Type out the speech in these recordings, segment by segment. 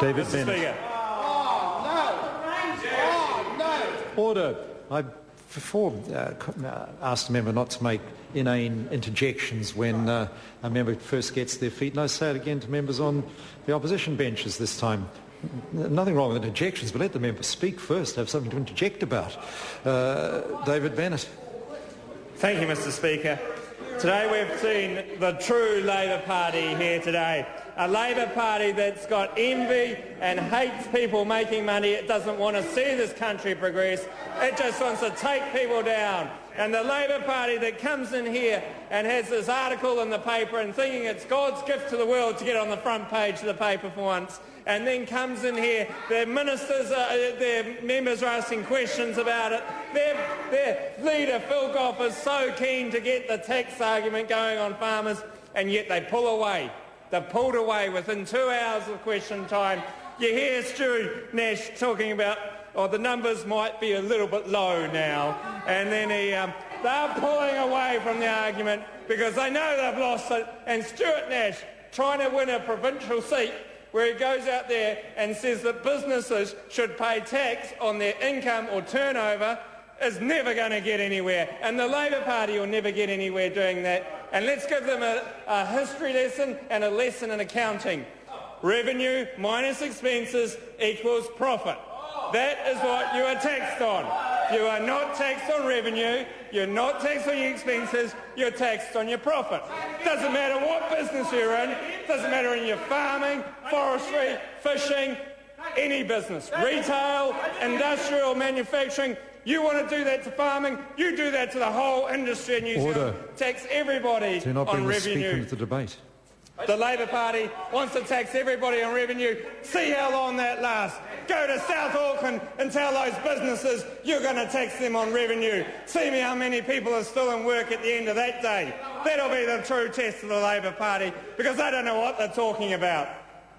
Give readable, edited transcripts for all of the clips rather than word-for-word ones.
David Mr. Bennett. Speaker. Order. I before asked a member not to make inane interjections when a member first gets their feet, and I say it again to members on the opposition benches this time. Nothing wrong with interjections, but let the member speak first, have something to interject about. David Bennett. Thank you, Mr. Speaker. Today we've seen the true Labor Party here today. A Labor Party that's got envy and hates people making money. It doesn't want to see this country progress. It just wants to take people down. And the Labor Party that comes in here and has this article in the paper and thinking it's God's gift to the world to get on the front page of the paper for once, and then comes in here, their ministers, their members are asking questions about it. Their leader, Phil Goff, is so keen to get the tax argument going on farmers, and yet they pull away. They've pulled away within 2 hours of question time. You hear Stu Nash talking about, the numbers might be a little bit low now, and then they're pulling away from the argument because they know they've lost it, and Stuart Nash, trying to win a provincial seat, where he goes out there and says that businesses should pay tax on their income or turnover, is never going to get anywhere. And the Labor Party will never get anywhere doing that. And let's give them a history lesson and a lesson in accounting. Revenue minus expenses equals profit. That is what you are taxed on. You are not taxed on revenue, you're not taxed on your expenses, you're taxed on your profit. Doesn't matter what business you're in, doesn't matter in your farming, forestry, fishing, any business, retail, industrial, manufacturing. You want to do that to farming, you do that to the whole industry in New Zealand. Tax everybody Do not bring on the revenue. Speaker into the debate. The Labor Party wants to tax everybody on revenue. See how long that lasts. Go to South Auckland and tell those businesses you're going to tax them on revenue. See me how many people are still in work at the end of that day. That'll be the true test of the Labor Party, because they don't know what they're talking about.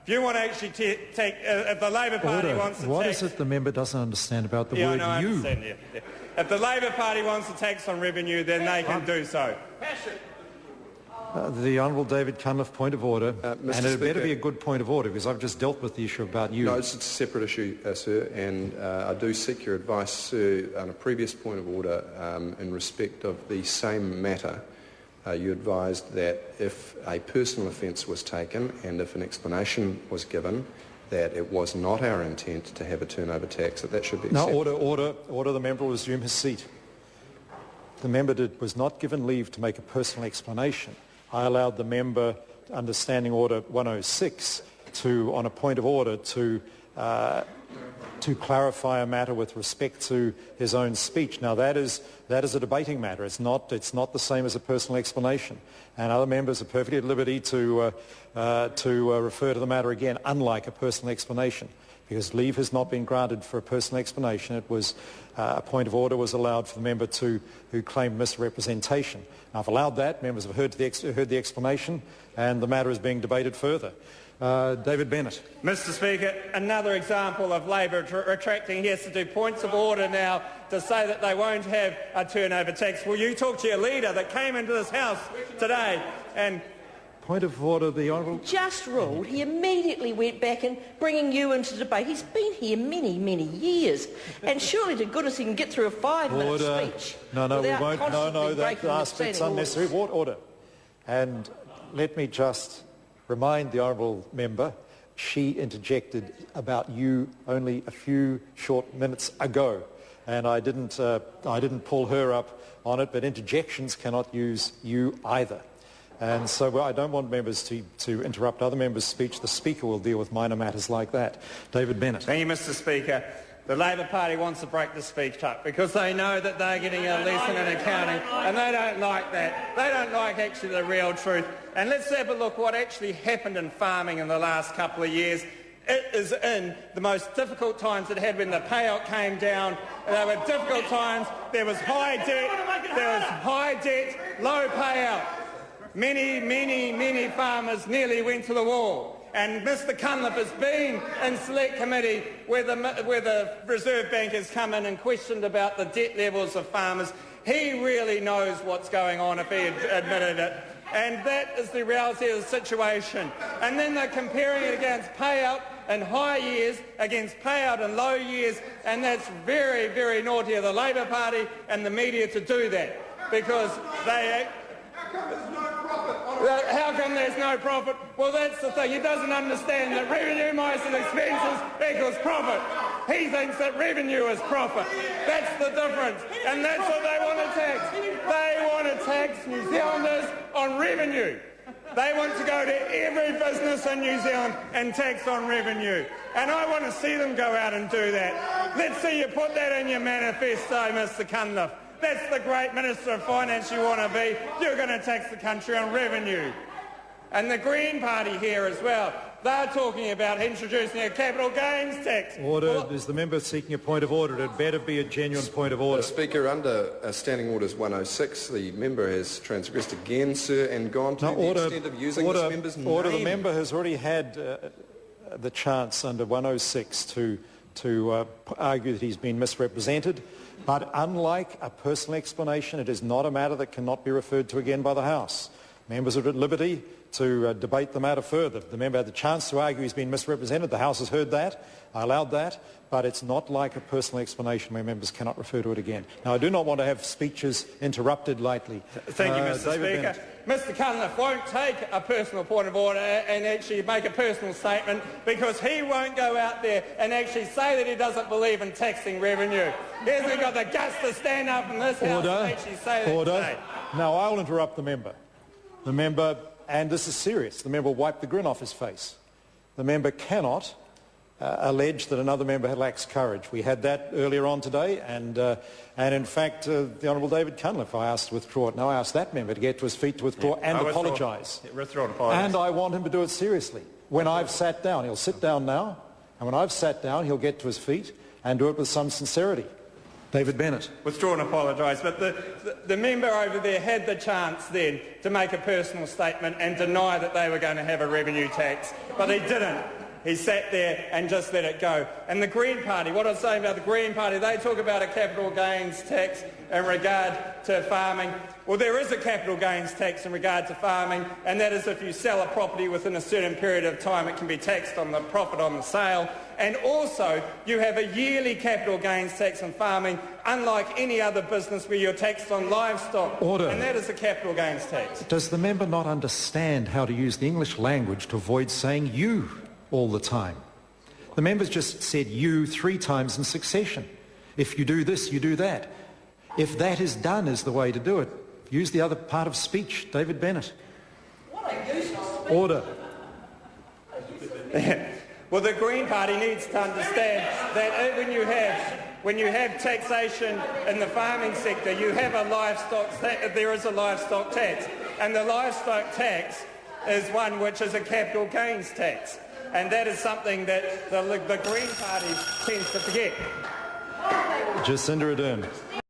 If you want to actually take, if the Labor Party wants to What tax... is it the member doesn't understand about the word I you? understand, yeah. If the Labor Party wants to tax on revenue, then they can do so. The Honourable David Cunliffe, point of order, and it Speaker, better be a good point of order, because I've just dealt with the issue about you. No, it's a separate issue, sir, and I do seek your advice, sir, on a previous point of order in respect of the same matter. You advised that if a personal offence was taken and if an explanation was given that it was not our intent to have a turnover tax, that should be accepted. No, order. The member will resume his seat. The member was not given leave to make a personal explanation. I allowed the member, under Standing Order 106, on a point of order, to clarify a matter with respect to his own speech. Now that is a debating matter. It's not the same as a personal explanation. And other members are perfectly at liberty to refer to the matter again, unlike a personal explanation. Because leave has not been granted for a personal explanation. It was a point of order was allowed for the member who claimed misrepresentation. Now, I've allowed that. Members have heard the explanation, and the matter is being debated further. David Bennett. Mr. Speaker, another example of Labor retracting. He has to do points of order now to say that they won't have a turnover tax. Will you talk to your leader that came into this House today and... Point of order, the Honourable... Just ruled. He immediately went back and bringing you into debate. He's been here many, many years. And surely to goodness he can get through a 5-minute speech. No, we won't. No, that last bit's unnecessary. Order. And let me just remind the Honourable Member, she interjected about you only a few short minutes ago. And I didn't pull her up on it, but interjections cannot use you either. And so I don't want members to interrupt other members' speech. The Speaker will deal with minor matters like that. David Bennett. Thank you, Mr. Speaker. The Labor Party wants to break the speech up because they know that they're getting a lesson in accounting, and they don't like that. They don't like actually the real truth. And let's have a look what actually happened in farming in the last couple of years. It is in the most difficult times it had when the payout came down. There were difficult times. There was high debt, low payout. Many farmers nearly went to the wall. And Mr. Cunliffe has been in select committee where the Reserve Bank has come in and questioned about the debt levels of farmers. He really knows what's going on if he admitted it. And that is the reality of the situation. And then they're comparing it against payout. in high years against payout in low years, and that's very, very naughty of the Labor Party and the media to do that, because they... How come there's no profit? Well, that's the thing. He doesn't understand that revenue minus expenses equals profit. He thinks that revenue is profit. That's the difference. And that's what they want to tax. They want to tax New Zealanders on revenue. They want to go to every business in New Zealand and tax on revenue. And I want to see them go out and do that. Let's see you put that in your manifesto, Mr Cunliffe. That's the great Minister of Finance you want to be. You're going to tax the country on revenue. And the Green Party here as well, they're talking about introducing a capital gains tax. Order. Well, is the member seeking a point of order? It had better be a genuine point of order. Speaker, under Standing Orders 106, the member has transgressed again, sir, and gone to the extent of using this member's name. The member has already had the chance under 106 to argue that he's been misrepresented. But unlike a personal explanation, it is not a matter that cannot be referred to again by the House. Members are at liberty to debate the matter further. The member had the chance to argue he's been misrepresented. The House has heard that. I allowed that. But it's not like a personal explanation where members cannot refer to it again. Now, I do not want to have speeches interrupted lightly. Thank you, Mr Speaker. Mr Cunliffe won't take a personal point of order and actually make a personal statement, because he won't go out there and actually say that he doesn't believe in taxing revenue. He hasn't got the guts to stand up in this House and actually say that today. Now, I'll interrupt the member. The member, and this is serious, the member wiped the grin off his face. The member cannot allege that another member lacks courage. We had that earlier on today, and in fact, the Honourable David Cunliffe, I asked to withdraw it. Now I asked that member to get to his feet to withdraw and apologise. And I want him to do it seriously. When I've sat down, he'll sit down now, and when I've sat down, he'll get to his feet and do it with some sincerity. David Bennett. Withdraw and apologise, but the member over there had the chance then to make a personal statement and deny that they were going to have a revenue tax, but he didn't. He sat there and just let it go. And the Green Party, what I was saying about the Green Party, they talk about a capital gains tax in regard to farming. Well, there is a capital gains tax in regard to farming, and that is if you sell a property within a certain period of time, it can be taxed on the profit on the sale. And also, you have a yearly capital gains tax on farming, unlike any other business where you're taxed on livestock. Order. And that is a capital gains tax. Does the member not understand how to use the English language to avoid saying you all the time? The member's just said you 3 times in succession. If you do this, you do that. If that is done is the way to do it, use the other part of speech. David Bennett. Order. Well, the Green Party needs to understand that when you have taxation in the farming sector, you have there is a livestock tax, and the livestock tax is one which is a capital gains tax, and that is something that the Green Party tends to forget. Jacinda Ardern.